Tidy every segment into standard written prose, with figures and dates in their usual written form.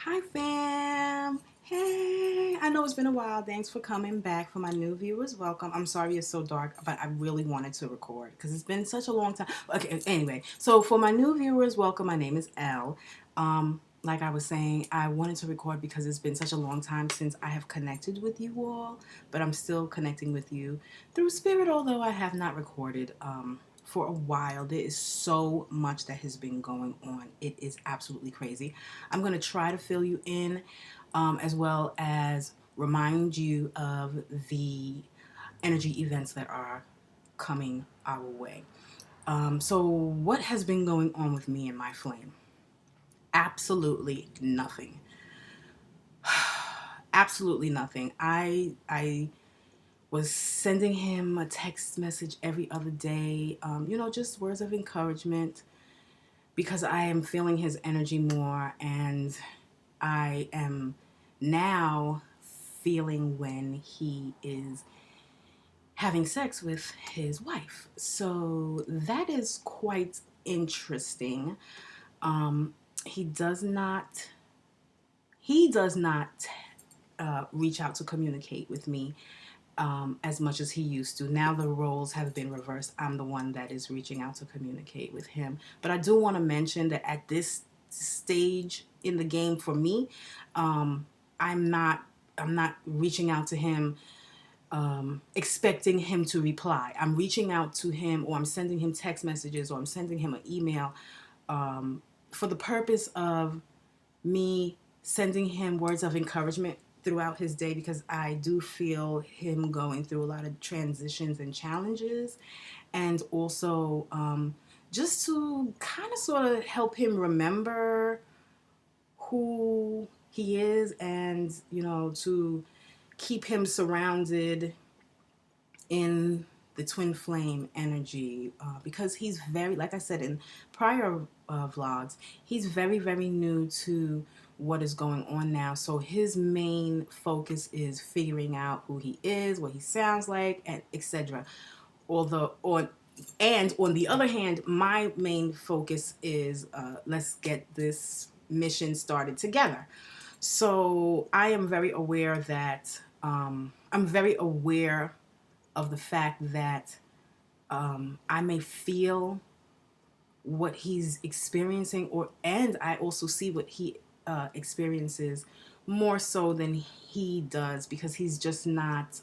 Hi, fam. Hey, I know it's been a while. Thanks for coming back. For my new viewers, welcome. I'm sorry it's so dark, but I really wanted to record because it's been such a long time. Okay, anyway, so for my new viewers, welcome. My name is Elle. Like I was saying, I wanted to record because it's been such a long time since I have connected with you all, but I'm still connecting with you through spirit, although I have not recorded. For a while. There is so much that has been going on. It is absolutely crazy. I'm going to try to fill you in as well as remind you of the energy events that are coming our way. So, what has been going on with me and my flame? Absolutely nothing. Absolutely nothing. I was sending him a text message every other day, just words of encouragement, because I am feeling his energy more, and I am now feeling when he is having sex with his wife. So that is quite interesting. Um, he does not reach out to communicate with me as much as he used to. Now the roles have been reversed. I'm the one that is reaching out to communicate with him. But I do want to mention that at this stage in the game for me, um, I'm not I'm not reaching out to him expecting him to reply. I'm reaching out to him, or I'm sending him text messages, or I'm sending him an email for the purpose of me sending him words of encouragement throughout his day, because I do feel him going through a lot of transitions and challenges, and also just to kind of sort of help him remember who he is, and to keep him surrounded in the twin flame energy, because he's very, like I said in prior vlogs, he's very, very new to what is going on now. So his main focus is figuring out who he is, what he sounds like, and etc. Although on the other hand, my main focus is let's get this mission started together. So I am very aware that I'm very aware of the fact that I may feel what he's experiencing, and I also see what he experiences more so than he does, because he's just not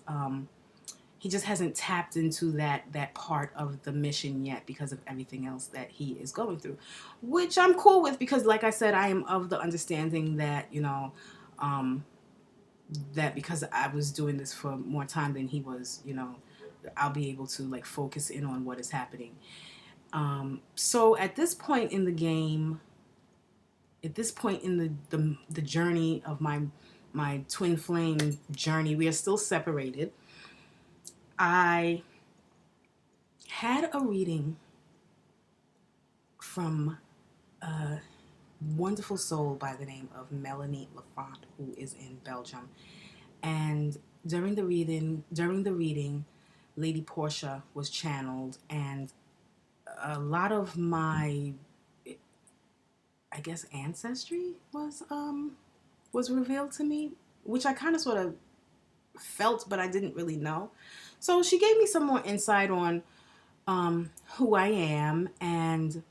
he just hasn't tapped into that part of the mission yet, because of everything else that he is going through, which I'm cool with, because like I said, I am of the understanding that um, that because I was doing this for more time than he was, I'll be able to like focus in on what is happening. So at this point in the game, at this point in the journey of my twin flame journey, we are still separated. I had a reading from a wonderful soul by the name of Melanie Lafont, who is in Belgium. And during the reading, Lady Portia was channeled, and a lot of my, I guess, ancestry was revealed to me, which I kind of sort of felt, but I didn't really know. So she gave me some more insight on who I am and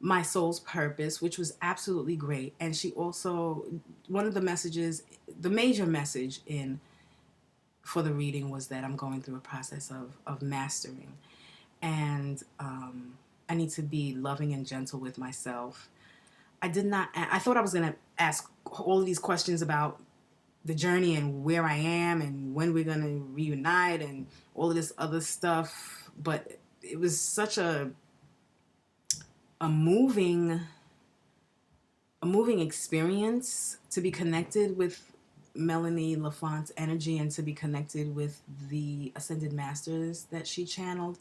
my soul's purpose, which was absolutely great. And she also, one of the messages, the major message in for the reading, was that I'm going through a process of mastering, and I need to be loving and gentle with myself. I did not. I thought I was going to ask all of these questions about the journey and where I am and when we're going to reunite and all of this other stuff, but it was such a moving a moving experience to be connected with Melanie Lafont's energy, and to be connected with the Ascended Masters that she channeled.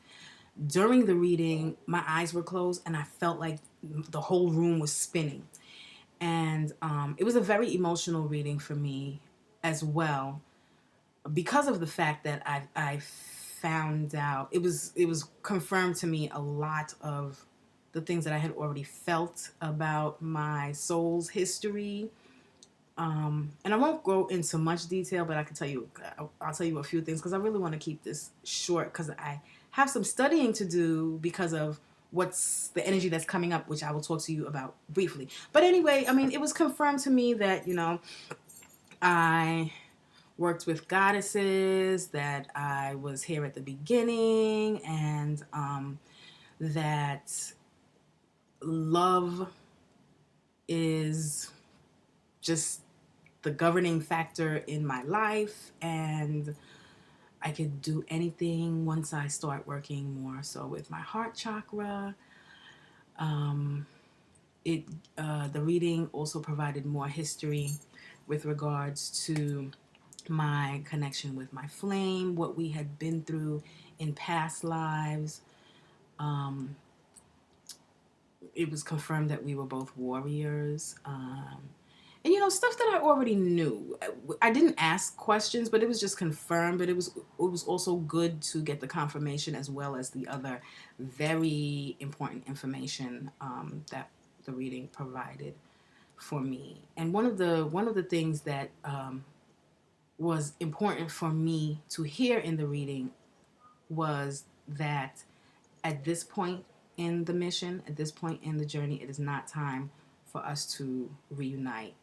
During the reading, my eyes were closed and I felt like the whole room was spinning. And it was a very emotional reading for me as well, because of the fact that I found out, it was confirmed to me a lot of the things that I had already felt about my soul's history, And I won't go into much detail, but I can tell you, I'll tell you a few things because I really want to keep this short because I have some studying to do because of what's the energy that's coming up, which I will talk to you about briefly. But anyway, I mean, it was confirmed to me that, I worked with goddesses, that I was here at the beginning, and that love is just the governing factor in my life, and I could do anything once I start working more so with my heart chakra. It The reading also provided more history with regards to my connection with my flame, what we had been through in past lives. It was confirmed that we were both warriors. And stuff that I already knew. I didn't ask questions, but it was just confirmed. But it was also good to get the confirmation as well as the other very important information that the reading provided for me. And one of the things that was important for me to hear in the reading was that at this point in the mission, at this point in the journey, it is not time for us to reunite,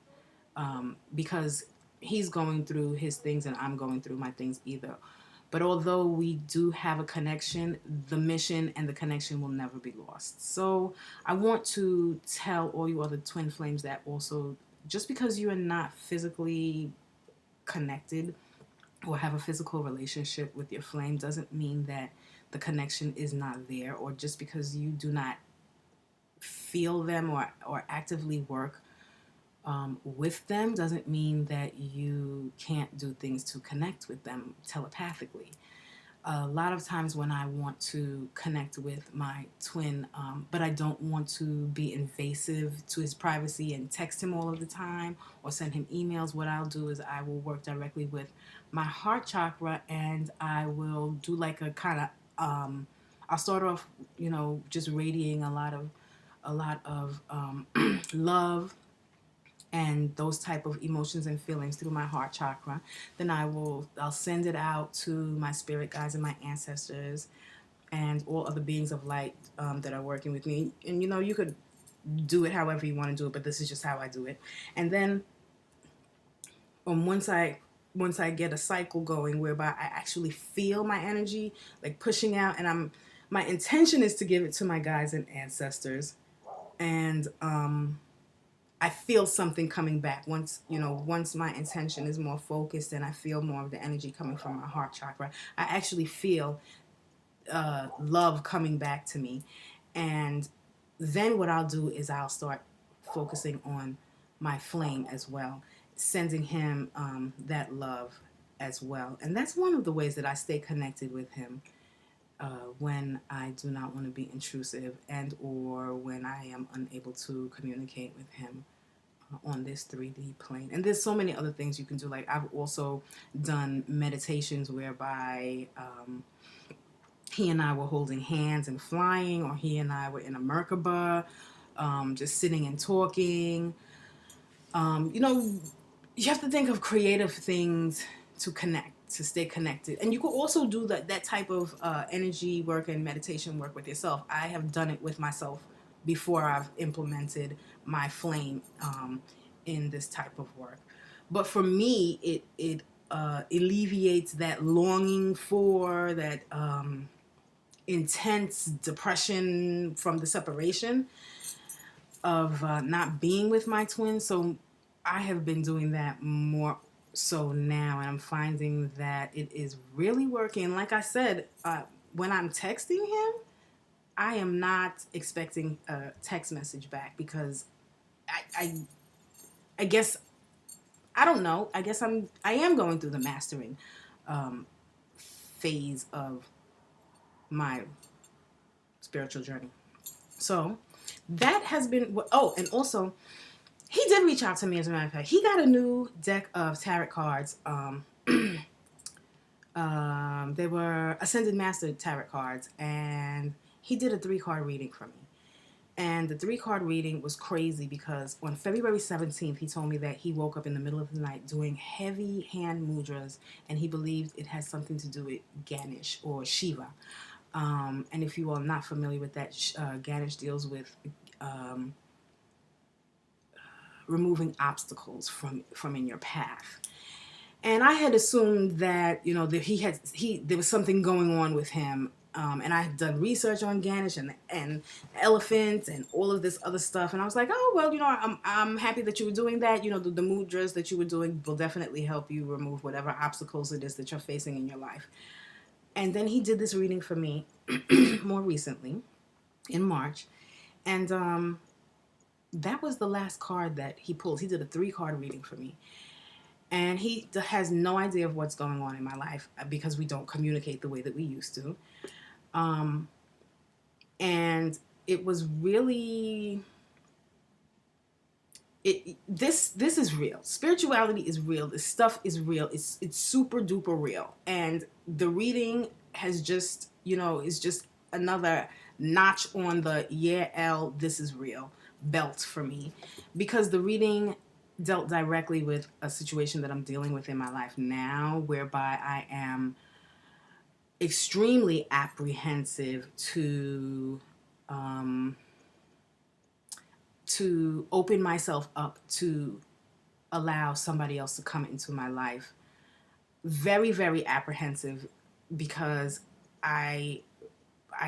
because he's going through his things and I'm going through my things either. But although we do have a connection, the mission and the connection will never be lost. So I want to tell all you other twin flames that also, just because you are not physically connected or have a physical relationship with your flame doesn't mean that the connection is not there, or just because you do not feel them or actively work with them doesn't mean that you can't do things to connect with them telepathically. A lot of times when I want to connect with my twin, but I don't want to be invasive to his privacy and text him all of the time or send him emails, what I'll do is I will work directly with my heart chakra, and I will do like a kind of, I'll start off, just radiating a lot of love and those type of emotions and feelings through my heart chakra. Then I'll send it out to my spirit guides and my ancestors and all other beings of light that are working with me. And you could do it however you want to do it, but this is just how I do it. And then once I get a cycle going whereby I actually feel my energy like pushing out, and my intention is to give it to my guides and ancestors, and I feel something coming back once my intention is more focused and I feel more of the energy coming from my heart chakra. I actually feel love coming back to me, and then what I'll do is I'll start focusing on my flame as well, sending him that love as well. And that's one of the ways that I stay connected with him, when I do not want to be intrusive and or when I am unable to communicate with him on this 3D plane. And there's so many other things you can do. Like I've also done meditations whereby he and I were holding hands and flying, or he and I were in a Merkaba, just sitting and talking. You know, you have to think of creative things to connect, to stay connected. And you could also do that type of energy work and meditation work with yourself. I have done it with myself before I've implemented my flame in this type of work. But for me, it alleviates that longing for that intense depression from the separation of not being with my twin. So I have been doing that more so now, and I'm finding that it is really working. Like I said, when I'm texting him, I am not expecting a text message back because I guess I don't know. I am going through the mastering phase of my spiritual journey. So that has been. Oh, and also he did reach out to me, as a matter of fact. He got a new deck of tarot cards. They were Ascended Master tarot cards, and he did a 3-card reading for me. And the 3 card reading was crazy because on February 17th, he told me that he woke up in the middle of the night doing heavy hand mudras, and he believed it has something to do with Ganesh or Shiva. And if you are not familiar with that, Ganesh deals with um, removing obstacles from in your path. And I had assumed that that there was something going on with him. And I had done research on Ganesh and elephants and all of this other stuff, and I was like, oh well, I'm happy that you were doing that. The mudras that you were doing will definitely help you remove whatever obstacles it is that you're facing in your life. And then he did this reading for me more recently in March, and that was the last card that he pulled. He did a 3 card reading for me. And he has no idea of what's going on in my life because we don't communicate the way that we used to. And it was really this is real. Spirituality is real. This stuff is real. It's super duper real. And the reading has just is just another notch on the this is real belt for me, because the reading dealt directly with a situation that I'm dealing with in my life now, whereby I am extremely apprehensive to open myself up to allow somebody else to come into my life. Very, very apprehensive, because I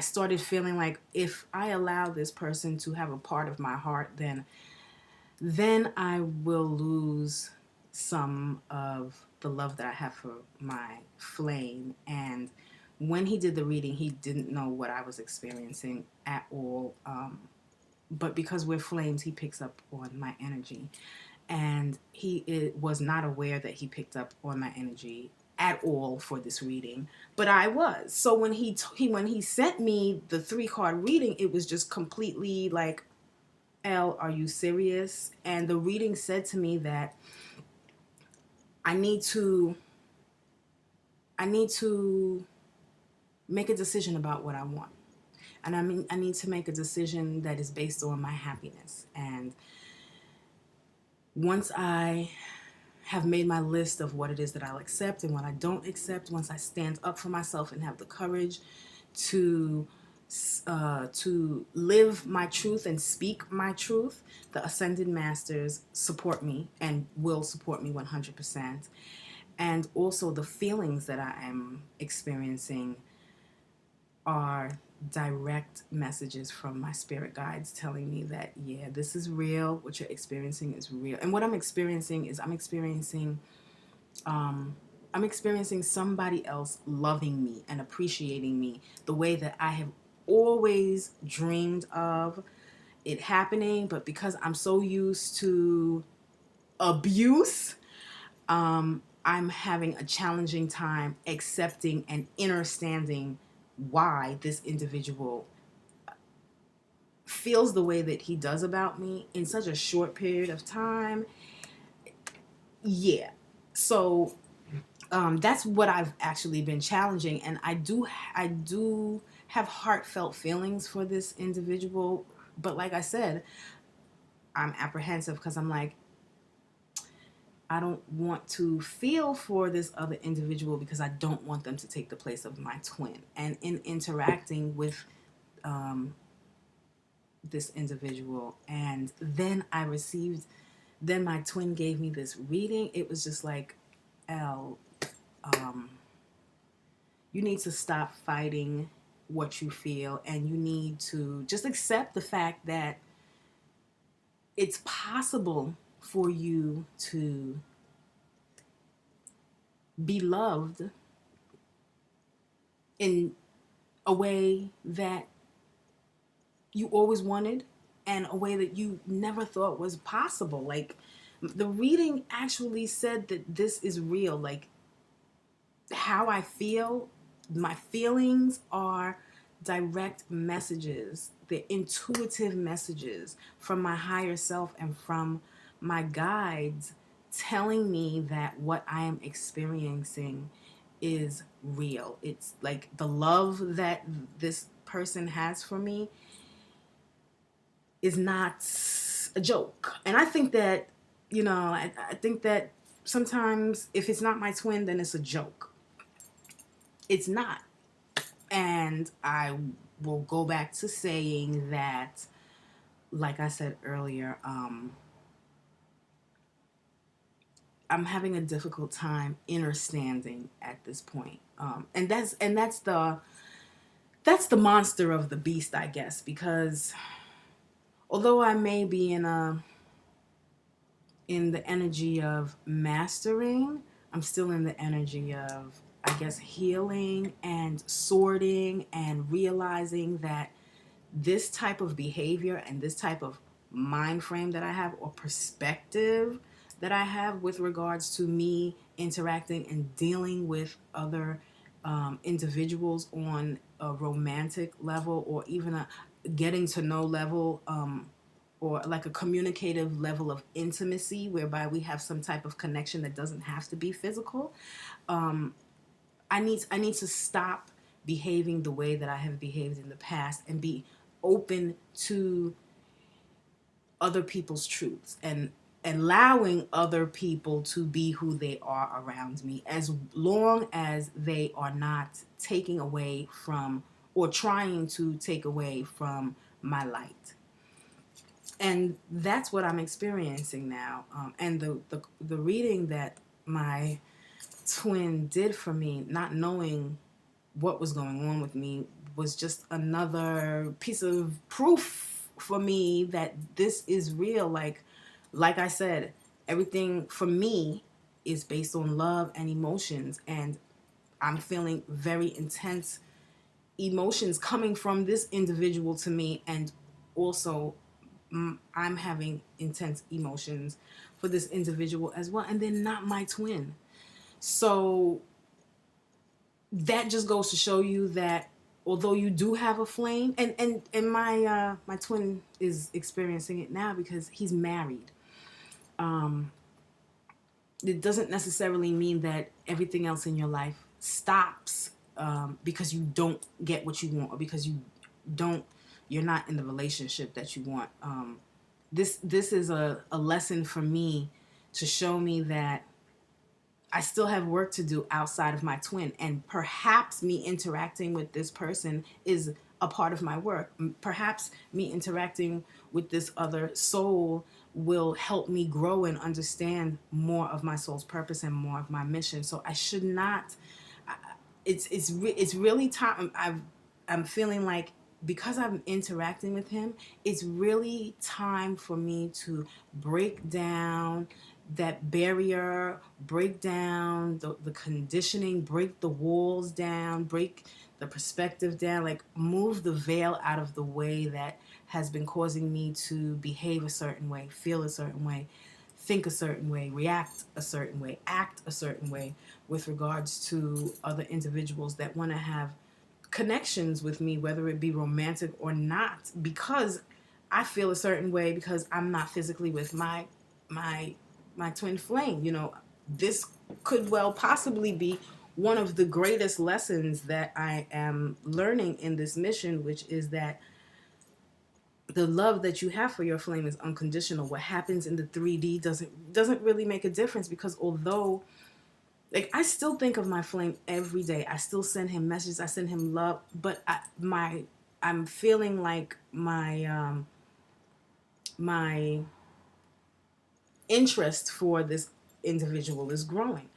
started feeling like if I allow this person to have a part of my heart, then I will lose some of the love that I have for my flame. And when he did the reading, he didn't know what I was experiencing at all. But because we're flames, he picks up on my energy. And he was not aware that he picked up on my energy at all for this reading, but I was. So when he sent me the 3 card reading, it was just completely like, Elle, are you serious? And the reading said to me that I need to make a decision about what I want. And I need to make a decision that is based on my happiness. And once I have made my list of what it is that I'll accept and what I don't accept, once I stand up for myself and have the courage to live my truth and speak my truth, the Ascended Masters support me and will support me 100%. And also the feelings that I am experiencing are direct messages from my spirit guides telling me that, yeah, this is real. What you're experiencing is real. And what I'm experiencing is I'm experiencing somebody else loving me and appreciating me the way that I have always dreamed of it happening. But because I'm so used to abuse, I'm having a challenging time accepting and understanding why this individual feels the way that he does about me in such a short period of time. Yeah. So that's what I've actually been challenging, and I do have heartfelt feelings for this individual, but like I said, I'm apprehensive because I'm like, I don't want to feel for this other individual because I don't want them to take the place of my twin. And in interacting with this individual, and then then my twin gave me this reading. It was just like, Elle, you need to stop fighting what you feel, and you need to just accept the fact that it's possible for you to be loved in a way that you always wanted and a way that you never thought was possible. Like, the reading actually said that this is real. Like, how I feel, my feelings are direct messages. They're intuitive messages from my higher self and from my guides telling me that what I am experiencing is real. It's like the love that this person has for me is not a joke. And I think that, I think that sometimes if it's not my twin, then it's a joke. It's not. And I will go back to saying that, like I said earlier, I'm having a difficult time understanding at this point. And that's the monster of the beast, I guess, because although I may be in the energy of mastering, I'm still in the energy of, I guess, healing and sorting and realizing that this type of behavior and this type of mind frame that I have, or perspective that I have with regards to me interacting and dealing with other individuals on a romantic level, or even a getting to know level, or like a communicative level of intimacy whereby we have some type of connection that doesn't have to be physical. I need to stop behaving the way that I have behaved in the past and be open to other people's truths and allowing other people to be who they are around me, as long as they are not taking away from or trying to take away from my light. And that's what I'm experiencing now. And the reading that my twin did for me, not knowing what was going on with me, was just another piece of proof for me that this is real. Like I said, everything for me is based on love and emotions, and I'm feeling very intense emotions coming from this individual to me, and also I'm having intense emotions for this individual as well, and they're not my twin. So that just goes to show you that although you do have a flame, and my twin is experiencing it now because he's married. um it doesn't necessarily mean that everything else in your life stops, because you don't get what you want, or because don't you're not in the relationship that you want. This is a lesson for me to show me that I still have work to do outside of my twin, and perhaps me interacting with this person is a part of my work. Perhaps me interacting with this other soul will help me grow and understand more of my soul's purpose and more of my mission. So I should not. It's really time. I'm feeling like, because I'm interacting with him, it's really time for me to break down that barrier, break down the conditioning, break the walls down, break the perspective down, like move the veil out of the way that has been causing me to behave a certain way, feel a certain way, think a certain way, react a certain way, act a certain way with regards to other individuals that want to have connections with me, whether it be romantic or not, because I feel a certain way because I'm not physically with my my twin flame. This could well possibly be one of the greatest lessons that I am learning in this mission, which is that the love that you have for your flame is unconditional. What happens in the 3D doesn't really make a difference, because although, like, I still think of my flame every day. I still send him messages. I send him love, but I'm feeling like my interest for this individual is growing,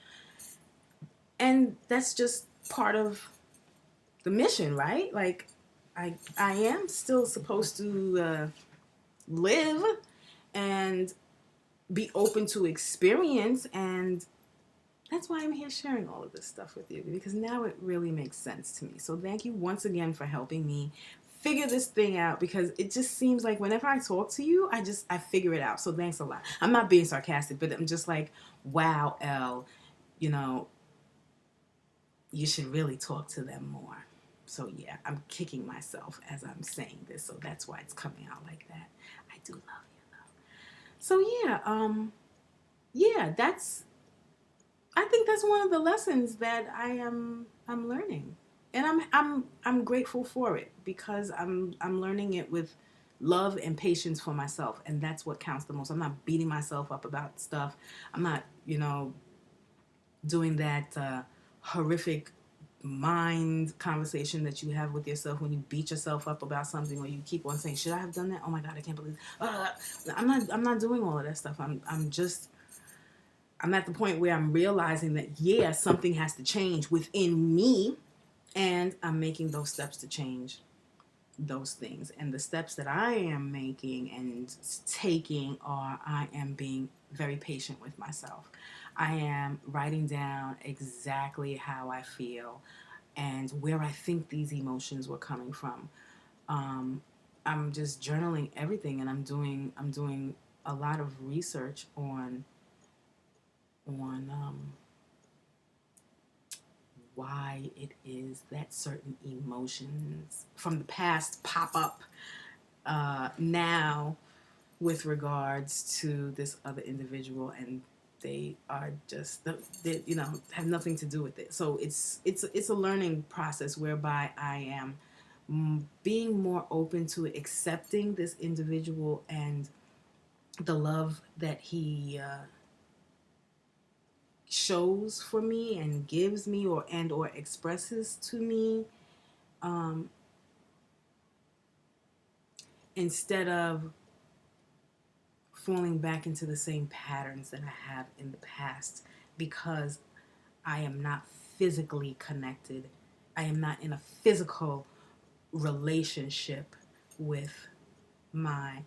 and that's just part of the mission, right? Like, I am still supposed to live and be open to experience, and that's why I'm here sharing all of this stuff with you, because now it really makes sense to me. So thank you once again for helping me figure this thing out, because it just seems like whenever I talk to you, I figure it out. So thanks a lot. I'm not being sarcastic, but I'm just like, wow, Elle, you know, you should really talk to them more. So yeah, I'm kicking myself as I'm saying this, so that's why it's coming out like that. I do love you though. So yeah, I think that's one of the lessons that I'm learning, and I'm grateful for it, because I'm learning it with love and patience for myself, and that's what counts the most. I'm not beating myself up about stuff. I'm not, doing that horrific mind conversation that you have with yourself when you beat yourself up about something, or you keep on saying, should I have done that? Oh my god, I can't believe I'm not doing all of that stuff. I'm at the point where I'm realizing that, yeah, something has to change within me, and I'm making those steps to change those things. And the steps that I am making and taking are, I am being very patient with myself. I am writing down exactly how I feel and where I think these emotions were coming from. Um, I'm just journaling everything, and I'm doing a lot of research on why it is that certain emotions from the past pop up now with regards to this other individual, and they are just they, have nothing to do with it. So it's a learning process whereby I am being more open to accepting this individual and the love that he shows for me and gives me, or expresses to me, um, instead of falling back into the same patterns that I have in the past, because I am not physically connected. I am not in a physical relationship with no,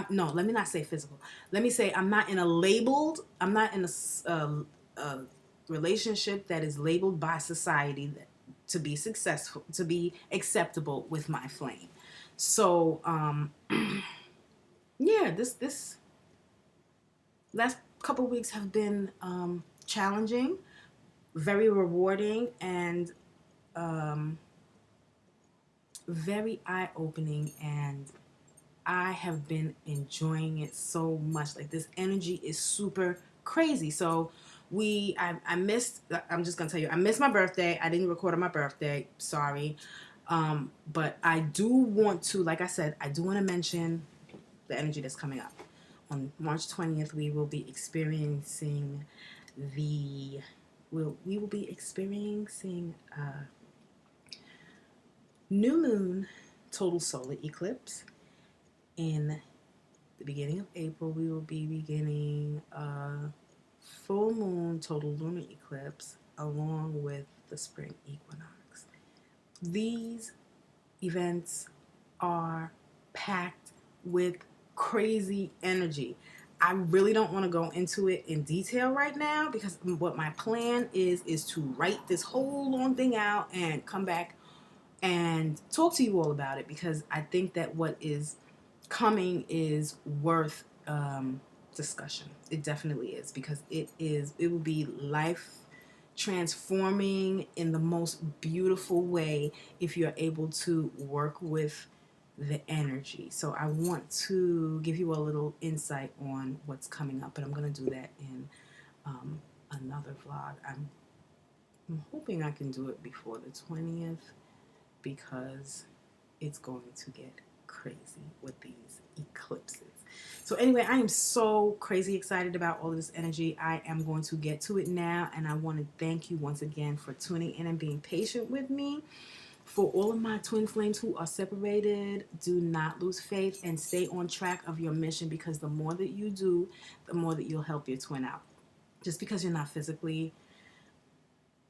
let me not say physical. Let me say I'm not in a relationship that is labeled by society to be successful, to be acceptable with my flame. So, yeah, this last couple of weeks have been challenging, very rewarding, and um, very eye-opening, and I have been enjoying it so much. Like, this energy is super crazy. So I missed, I'm just gonna tell you, I missed my birthday. I didn't record on my birthday, sorry. But I do want to, like I said, I do want to mention the energy that's coming up. On March 20th, we will be experiencing the we will be experiencing new moon total solar eclipse. In the beginning of April, we will be beginning a full moon total lunar eclipse along with the spring equinox. These events are packed with crazy energy. I really don't want to go into it in detail right now, because what my plan is to write this whole long thing out and come back and talk to you all about it, because I think that what is coming is worth discussion. It definitely is, because it will be life transforming in the most beautiful way if you're able to work with the energy. So I want to give you a little insight on what's coming up, but I'm going to do that in another vlog. I'm hoping I can do it before the 20th, because it's going to get crazy with these eclipses. So anyway, I am so crazy excited about all of this energy. I am going to get to it now, and I want to thank you once again for tuning in and being patient with me. For all of my twin flames who are separated, do not lose faith and stay on track of your mission, because the more that you do, the more that you'll help your twin out. Just because you're not physically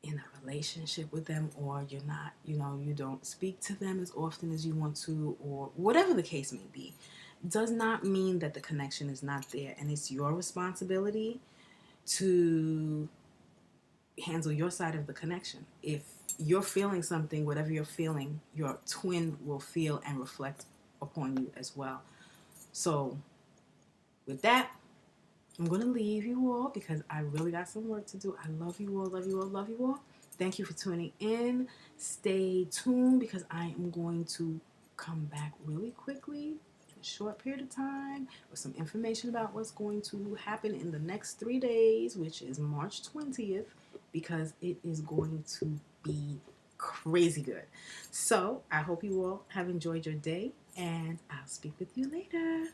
in a relationship with them, or you're not, you don't speak to them as often as you want to, or whatever the case may be, does not mean that the connection is not there. And it's your responsibility to handle your side of the connection. If you're feeling something, whatever you're feeling, your twin will feel and reflect upon you as well. So with that, I'm going to leave you all, because I really got some work to do. I love you all, love you all, love you all. Thank you for tuning in. Stay tuned, because I am going to come back really quickly in a short period of time with some information about what's going to happen in the next 3 days, which is March 20th, because it is going to be crazy good. So I hope you all have enjoyed your day, and I'll speak with you later.